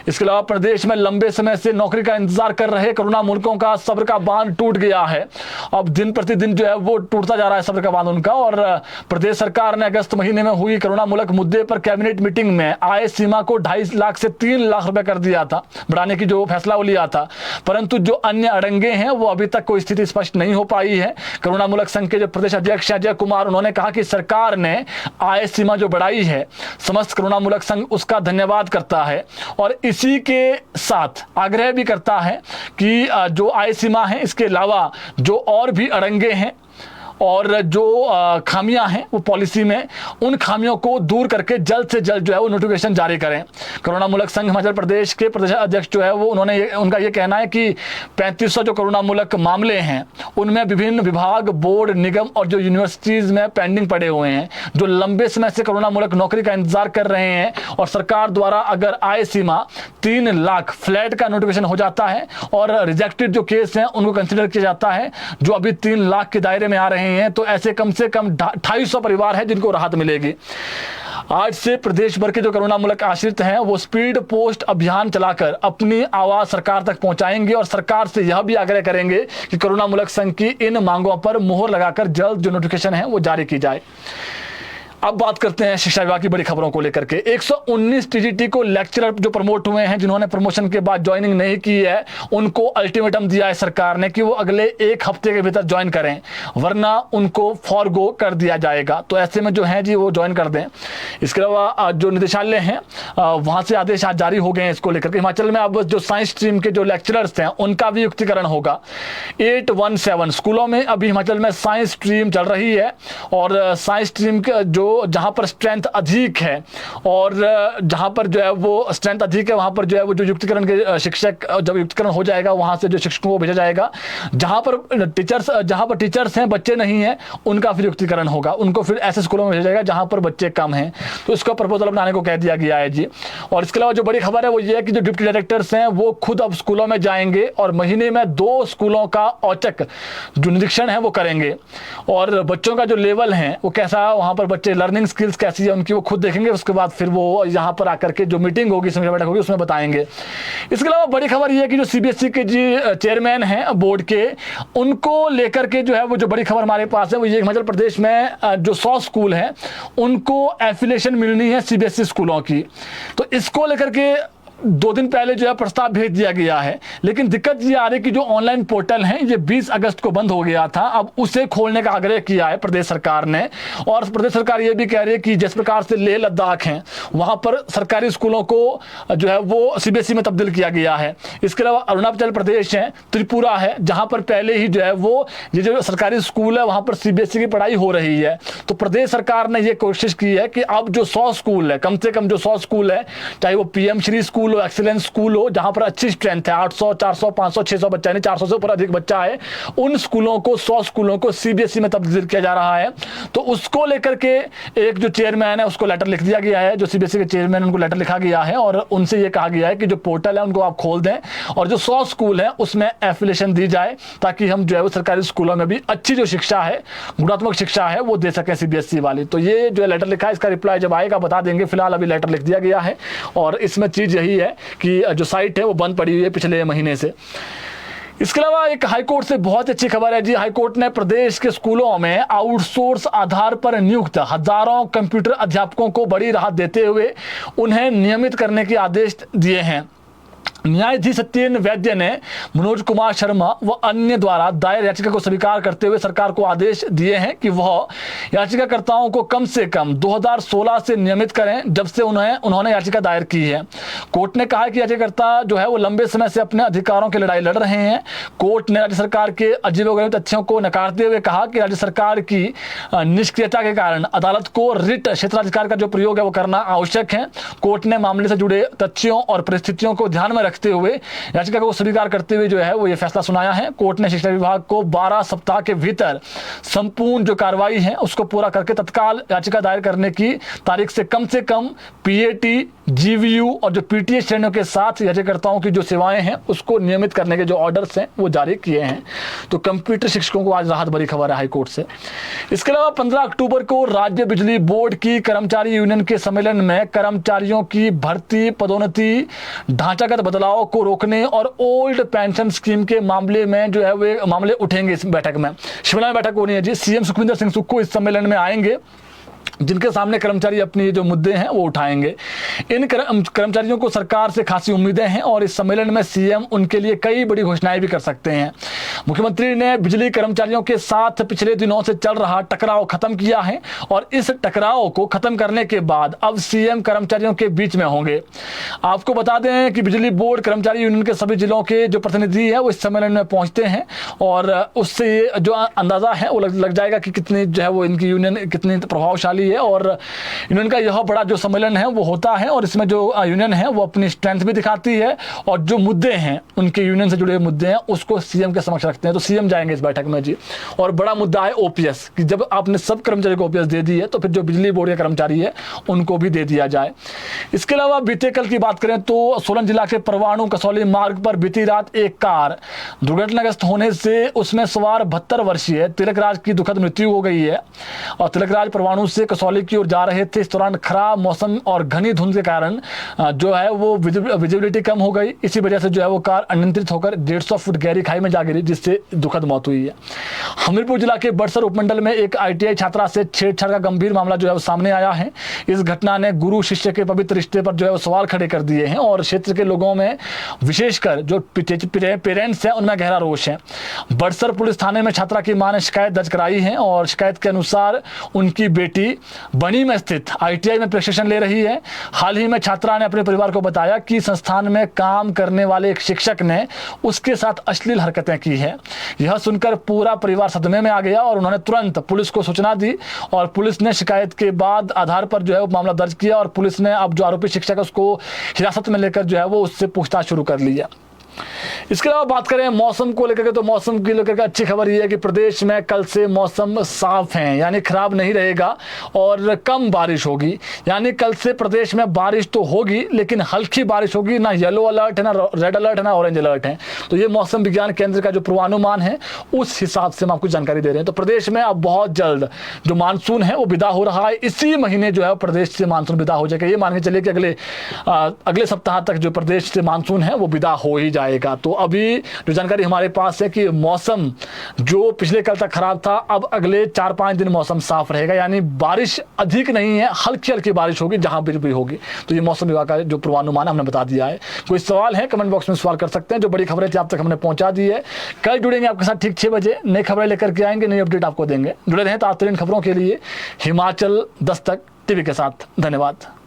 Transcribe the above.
इसके अलावा प्रदेश में लंबे समय से नौकरी का इंतजार कर रहे कोरोना मूलकों का सब्र का बांध टूट गया है। अब दिन प्रतिदिन जो है वो टूटता जा रहा है सब्र का बांध उनका। और प्रदेश सरकार ने अगस्त महीने में हुई कोरोना मूलक मुद्दे पर कैबिनेट मीटिंग में आय सीमा को 2.5 लाख से 3 लाख रुपए कर दिया था, बढ़ाने की जो फैसला वो लिया था। परंतु जो अन्य अड़ंगे हैं वो अभी तक कोई स्थिति स्पष्ट नहीं हो पाई है। कोरोना मूलक संघ के जो प्रदेश अध्यक्ष अजय कुमार, उन्होंने कहा कि सरकार ने आय सीमा जो बढ़ाई है, समस्त कोरोना मूलक संघ उसका धन्यवाद करता है और इसी के साथ आग्रह भी करता है कि जो आय सीमा है इसके अलावा जो और भी अड़ंगे हैं और जो खामियां हैं वो पॉलिसी में, उन खामियों को दूर करके जल्द से जल्द जो है वो नोटिफिकेशन जारी करें। कोरोना मूलक संघ हिमाचल प्रदेश के प्रदेश अध्यक्ष जो है वो उनका ये कहना है कि 3500 जो कोरोना मूलक मामले हैं उनमें विभिन्न विभाग, बोर्ड, निगम और जो यूनिवर्सिटीज़ में पेंडिंग पड़े हुए हैं, जो लंबे समय से कोरोना मूलक नौकरी का इंतजार कर रहे हैं। और सरकार द्वारा अगर आय सीमा 3 लाख फ्लैट का नोटिफिकेशन हो जाता है और रिजेक्टेड जो केस हैं उनको कंसिडर किया जाता है, जो अभी 3 लाख के दायरे में आ रहे हैं, तो ऐसे कम से कम 250 परिवार है जिनको राहत मिलेगी। आज से प्रदेश भर के जो कोरोना मूलक आश्रित हैं वो स्पीड पोस्ट अभियान चलाकर अपनी आवाज सरकार तक पहुंचाएंगे और सरकार से यह भी आग्रह करेंगे कि कोरोना मूलक संघ की इन मांगों पर मुहर लगाकर जल्द जो नोटिफिकेशन है वो जारी की जाए। अब बात करते हैं शिक्षा विभाग की बड़ी खबरों को लेकर के। 119 टीजीटी को लेक्चरर जो प्रमोट हुए हैं, जिन्होंने प्रमोशन के बाद ज्वाइनिंग नहीं की है, उनको अल्टीमेटम दिया है सरकार ने कि वो अगले 1 हफ्ते के भीतर ज्वाइन करें, वरना उनको फॉरगो कर दिया जाएगा। तो ऐसे में जो है जी वो ज्वाइन कर दें। इसके अलावा जो निदेशालय हैं वहाँ से आदेश आज जारी हो गए हैं इसको लेकर के। हिमाचल में अब जो साइंस स्ट्रीम के जो लेक्चरर्स हैं उनका भी युक्तिकरण होगा। 817 स्कूलों में अभी हिमाचल में साइंस स्ट्रीम चल रही है और साइंस स्ट्रीम के जो जहां पर स्ट्रेंथ अधिक है और जहां पर जो है वो स्ट्रेंथ अधिक है वहां पर जो है वो जो युक्तिकरण के शिक्षक, जब युक्तिकरण हो जाएगा वहां से जो शिक्षकों को भेजा जाएगा। जहां पर टीचर्स हैं, बच्चे नहीं हैं, उनका फिर युक्तिकरण होगा, उनको फिर ऐसे स्कूलों में भेजा जाएगा जहां पर बच्चे कम हैं। तो इसका प्रपोजल बनाने को कह दिया गया है जी। और इसके अलावा जो बड़ी खबर है वो ये है कि जो डिप्टी डायरेक्टर्स हैं वो खुद अब स्कूलों में जाएंगे और महीने में 2 स्कूलों का औचक जो निरीक्षण है वो करेंगे और बच्चों का जो लेवल है वो कैसा, वहां पर बच्चे लर्निंग स्किल्स कैसी है उनकी वो खुद देखेंगे। उसके बाद फिर वो यहाँ पर आकर के जो मीटिंग होगी, समीक्षा बैठक होगी, उसमें बताएंगे। इसके अलावा बड़ी खबर ये है कि जो सीबीएसई के जी चेयरमैन हैं बोर्ड के, उनको लेकर के जो है वो जो बड़ी खबर हमारे पास है वो ये हिमाचल प्रदेश में जो 100 स्कूल हैं उनको एफिलिएशन मिलनी है सीबीएसई स्कूलों की। तो इसको लेकर के 2 दिन पहले जो है प्रस्ताव भेज दिया गया है, लेकिन दिक्कत ये आ रही है कि जो ऑनलाइन पोर्टल है ये 20 अगस्त को बंद हो गया था। अब उसे खोलने का आग्रह किया है प्रदेश सरकार ने और प्रदेश सरकार ये भी कह रही है कि जिस प्रकार से लेह लद्दाख हैं वहां पर सरकारी स्कूलों को जो है वो सीबीएसई में तब्दील किया गया है। इसके अलावा अरुणाचल प्रदेश है, त्रिपुरा है, जहां पर पहले ही जो है वो ये जो सरकारी स्कूल है वहां पर सीबीएसई की पढ़ाई हो रही है। तो प्रदेश सरकार ने ये कोशिश की है कि अब जो 100 स्कूल है, कम से कम जो 100 स्कूल है, चाहे वो पीएम श्री स्कूल हो, एक्सीलेंस स्कूल हो, जहां पर अच्छी स्ट्रेंथ है, 800, 400, 500, 600 बच्चा, यानी 400 से ऊपर अधिक बच्चा है, उन स्कूलों को 100 स्कूलों को सीबीएसई में तब्दील किया जा रहा है। तो उसको लेकर के एक जो चेयरमैन है उसको लेटर लिख दिया गया है, जो सीबीएसई के चेयरमैन उनको लेटर लिखा गया है और उनसे ये कहा गया है कि जो पोर्टल है उनको आप खोल दें और जो 100 स्कूल है उसमें एफिलिएशन दी जाए, ताकि हम जो है वो सरकारी स्कूलों में भी अच्छी जो शिक्षा है, गुणात्मक शिक्षा है, वो दे सकें सीबीएसई वाली। तो ये जो लेटर लिखा है इसका रिप्लाई जब आएगा बता देंगे। फिलहाल अभी लेटर लिख दिया गया है और इसमें चीज यही है कि जो साइट है वो बंद पड़ी हुई है पिछले महीने से। इसके अलावा एक हाईकोर्ट से बहुत अच्छी खबर है जी। हाईकोर्ट ने प्रदेश के स्कूलों में आउटसोर्स आधार पर नियुक्त हजारों कंप्यूटर अध्यापकों को बड़ी राहत देते हुए उन्हें नियमित करने के आदेश दिए हैं। न्यायाधीश सत्येन वैद्य ने मनोज कुमार शर्मा व अन्य द्वारा दायर याचिका को स्वीकार करते हुए सरकार को आदेश दिए हैं कि वह याचिकाकर्ताओं को कम से कम 2016 से नियमित करें, जब से उन्होंने याचिका दायर की है। कोर्ट ने कहा कि याचिकाकर्ता जो है वो लंबे समय से अपने अधिकारों की लड़ाई लड़ रहे हैं। कोर्ट ने राज्य सरकार के अजीबोगरीब तथ्यों को नकारते हुए कहा कि राज्य सरकार की निष्क्रियता के कारण अदालत को रिट क्षेत्राधिकार का जो प्रयोग है वो करना आवश्यक है। कोर्ट ने मामले से जुड़े तथ्यों और परिस्थितियों को ध्यान में रखते हुए याचिका को स्वीकार करते हुए जो है वो ये फैसला सुनाया है। कोर्ट ने शिक्षा विभाग को 12 सप्ताह के भीतर संपूर्ण जो कार्रवाई है उसको पूरा करके तत्काल याचिका दायर करने की तारीख से कम पीएटी जीवीयू और जो पीटीए श्रेणियों के साथ याचिकाकर्ताओं की जो सेवाएं हैं उसको नियमित करने के जो ऑर्डर्स हैं वो जारी किए हैं। तो कंप्यूटर शिक्षकों को आज राहत भरी खबर है हाईकोर्ट से। इसके अलावा 15 अक्टूबर को राज्य बिजली बोर्ड की कर्मचारी यूनियन के सम्मेलन में कर्मचारियों की भर्ती, पदोन्नति, ढांचागत बदलाव को रोकने और ओल्ड पेंशन स्कीम के मामले में जो है वे मामले उठेंगे। इस बैठक में शिमला में बैठक होनी है जी। सीएम सुखविंदर सिंह सुक्खू इस सम्मेलन में आएंगे, जिनके सामने कर्मचारी अपनी जो मुद्दे हैं वो उठाएंगे। इन कर्मचारियों को सरकार से खासी उम्मीदें हैं और इस सम्मेलन में सीएम उनके लिए कई बड़ी घोषणाएं भी कर सकते हैं। मुख्यमंत्री ने बिजली कर्मचारियों के साथ पिछले दिनों से चल रहा टकराव खत्म किया है और इस टकराव को खत्म करने के बाद अब सीएम कर्मचारियों के बीच में होंगे। आपको बता दें कि बिजली बोर्ड कर्मचारी यूनियन के सभी जिलों के जो प्रतिनिधि है वो इस सम्मेलन में पहुंचते हैं और उससे जो अंदाजा है वो लग जाएगा कि कितनी जो है वो इनकी यूनियन कितनी प्रभावशाली है। और यूनियन का यह बड़ा जो सम्मेलन है वो होता है और इसमें जो यूनियन है वो अपनी स्ट्रेंथ भी दिखाती है और जो मुद्दे हैं उनके यूनियन से जुड़े मुद्दे हैं उसको सीएम के समक्ष रखते हैं। तो सीएम जाएंगे इस बैठक में जी। और बड़ा मुद्दा है ओपीएस कि जब आपने सब कर्मचारी को ओपीएस दे दी है तो फिर जो बिजली बोर्ड के कर्मचारी है उनको भी दे दिया जाए। इसके अलावा बीते कल की बात करें तो सोलन जिला के परवाणु कसौली मार्ग पर बीती रात एक कार दुर्घटनाग्रस्त होने से उसमें सवार 72 वर्षीय तिलकराज की दुखद मृत्यु हो गई है। और तिलकराज परवाणु से कसौली की ओर जा रहे थे। इस दौरान खराब मौसम और घनी धुंध के कारण जो है वो विजिबिलिटी कम हो गई। इसी वजह से जो है वो कार अनियंत्रित होकर 150 फुट गहरी खाई में जा गिरी, जिससे दुखद मौत हुई है। हमीरपुर जिला के बड़सर उपमंडल में एक आईटीआई छात्रा से छेड़छाड़ का गंभीर मामला जो है वो सामने आया है। इस घटना ने गुरु शिष्य के पवित्र रिश्ते पर जो है वो सवाल खड़े कर दिए हैं और क्षेत्र के लोगों में विशेषकर जो पेरेंट्स हैं उनमें गहरा रोष है। बड़सर पुलिस थाने में छात्रा की मां ने शिकायत दर्ज कराई है और शिकायत के अनुसार उनकी बेटी बनी में स्थित आईटीआई में प्रशिक्षण ले रही है। हाल ही में छात्रा ने अपने परिवार को बताया कि संस्थान में काम करने वाले एक शिक्षक ने उसके साथ अश्लील हरकतें की है। यह सुनकर पूरा परिवार सदमे में आ गया और उन्होंने तुरंत पुलिस को सूचना दी और पुलिस ने शिकायत के बाद आधार पर जो है वो मामला दर्ज किया और पुलिस ने अब जो आरोपी शिक्षक है उसको हिरासत में लेकर जो है वो उससे पूछताछ शुरू कर ली है। इसके अलावा बात करें मौसम को लेकर के तो मौसम की लेकर के अच्छी खबर यह है कि प्रदेश में कल से मौसम साफ है, यानी खराब नहीं रहेगा और कम बारिश होगी। यानी कल से प्रदेश में बारिश तो होगी लेकिन हल्की बारिश होगी, ना येलो अलर्ट है, ना रेड अलर्ट है, ना ऑरेंज अलर्ट है। तो ये मौसम विज्ञान केंद्र का जो पूर्वानुमान है उस हिसाब से हम आपको जानकारी दे रहे हैं। तो प्रदेश में अब बहुत जल्द जो मानसून है वो विदा हो रहा है। इसी महीने जो है प्रदेश से मानसून विदा हो जाएगा। ये मान के चलिए कि अगले सप्ताह तक जो प्रदेश से मानसून है वो विदा हो ही जाएगा। तो अभी जो जानकारी हमारे पास है कि मौसम जो पिछले कल तक खराब था अब अगले 4-5 दिन मौसम साफ रहेगा, यानी बारिश अधिक नहीं है, हल्की हल्की बारिश होगी जहां भी होगी। तो ये मौसम विभाग का जो पूर्वानुमान हमने बता दिया है। कोई सवाल है कमेंट बॉक्स में सवाल कर सकते हैं। जो बड़ी खबरें थी आप तक हमने पहुंचा दी है। कल जुड़ेंगे आपके साथ ठीक 6 बजे, नई खबरें लेकर के आएंगे, नई अपडेट आपको देंगे। जुड़े रहें तात्कालिक खबरों के लिए हिमाचल दस्तक टीवी के साथ। धन्यवाद।